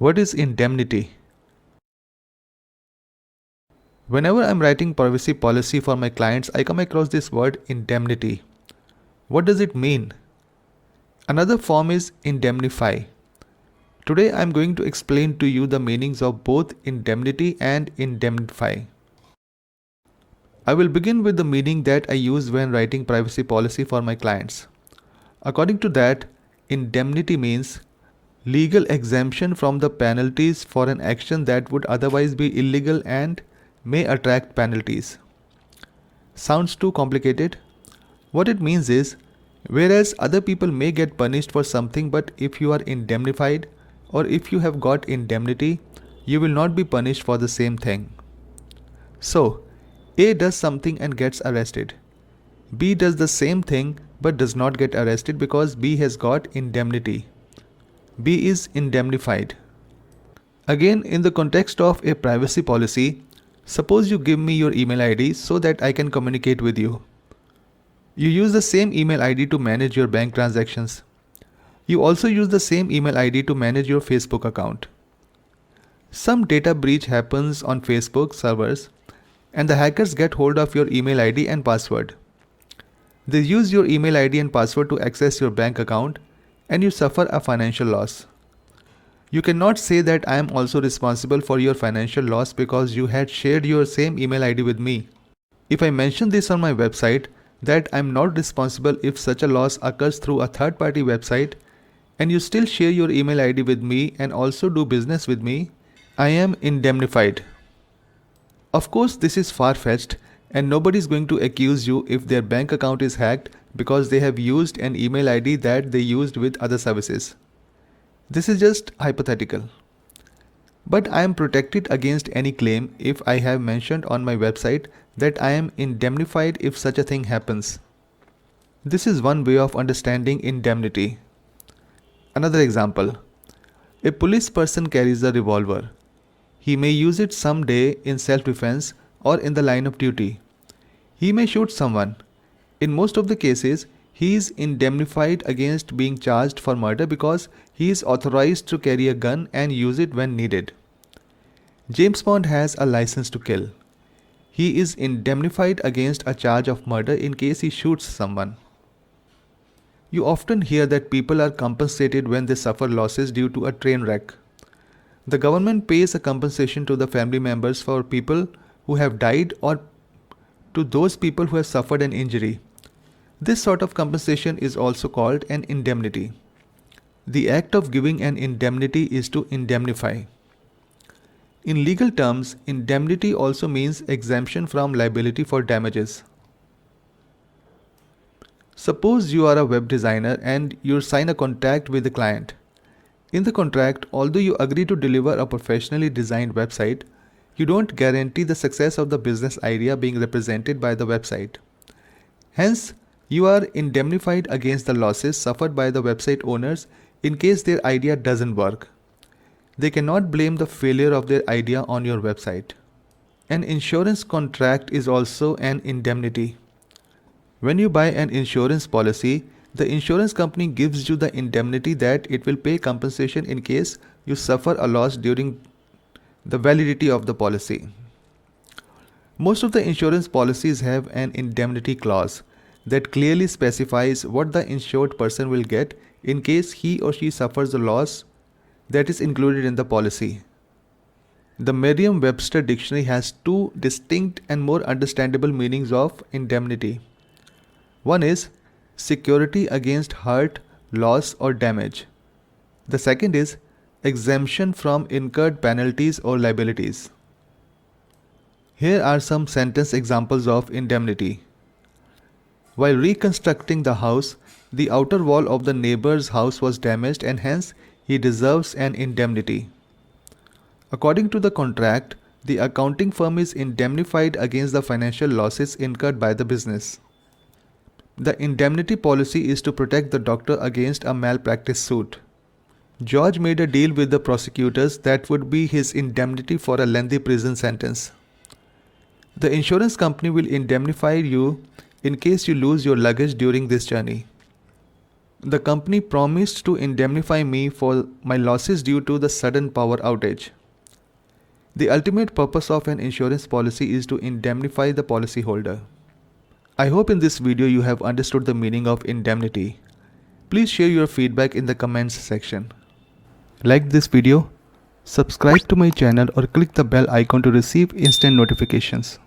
What is indemnity? Whenever I'm writing privacy policy for my clients, I come across this word indemnity. What does it mean? Another form is indemnify. Today I'm going to explain to you the meanings of both indemnity and indemnify. I will begin with the meaning that I use when writing privacy policy for my clients. According to that, indemnity means legal exemption from the penalties for an action that would otherwise be illegal and may attract penalties. Sounds too complicated? What it means is, whereas other people may get punished for something, but if you are indemnified or if you have got indemnity, you will not be punished for the same thing. So, A does something and gets arrested. B does the same thing but does not get arrested because B has got indemnity. B is indemnified. Again, in the context of a privacy policy, suppose you give me your email ID so that I can communicate with you. You use the same email ID to manage your bank transactions. You also use the same email ID to manage your Facebook account. Some data breach happens on Facebook servers and the hackers get hold of your email ID and password. They use your email ID and password to access your bank account and you suffer a financial loss. You cannot say that I am also responsible for your financial loss because you had shared your same email ID with me. If I mention this on my website that I am not responsible if such a loss occurs through a third-party website and you still share your email ID with me and also do business with me, I am indemnified. Of course, this is far-fetched and nobody is going to accuse you if their bank account is hacked because they have used an email ID that they used with other services. This is just hypothetical. But I am protected against any claim if I have mentioned on my website that I am indemnified if such a thing happens. This is one way of understanding indemnity. Another example. A police person carries a revolver. He may use it someday in self-defense or in the line of duty. He may shoot someone. In most of the cases, he is indemnified against being charged for murder because he is authorized to carry a gun and use it when needed. James Bond has a license to kill. He is indemnified against a charge of murder in case he shoots someone. You often hear that people are compensated when they suffer losses due to a train wreck. The government pays a compensation to the family members for people who have died or to those people who have suffered an injury. This sort of compensation is also called an indemnity. The act of giving an indemnity is to indemnify. In legal terms, indemnity also means exemption from liability for damages. Suppose you are a web designer and you sign a contract with the client. In the contract, although you agree to deliver a professionally designed website, you don't guarantee the success of the business idea being represented by the website. Hence, you are indemnified against the losses suffered by the website owners in case their idea doesn't work. They cannot blame the failure of their idea on your website. An insurance contract is also an indemnity. When you buy an insurance policy, the insurance company gives you the indemnity that it will pay compensation in case you suffer a loss during the validity of the policy. Most of the insurance policies have an indemnity clause that clearly specifies what the insured person will get in case he or she suffers a loss that is included in the policy. The Merriam-Webster dictionary has two distinct and more understandable meanings of indemnity. One is security against hurt, loss or damage. The second is exemption from incurred penalties or liabilities. Here are some sentence examples of indemnity. While reconstructing the house, the outer wall of the neighbor's house was damaged and hence he deserves an indemnity. According to the contract, the accounting firm is indemnified against the financial losses incurred by the business. The indemnity policy is to protect the doctor against a malpractice suit. George made a deal with the prosecutors that would be his indemnity for a lengthy prison sentence. The insurance company will indemnify you in case you lose your luggage during this journey. The company promised to indemnify me for my losses due to the sudden power outage. The ultimate purpose of an insurance policy is to indemnify the policyholder. I hope in this video you have understood the meaning of indemnity. Please share your feedback in the comments section. Like this video, subscribe to my channel or click the bell icon to receive instant notifications.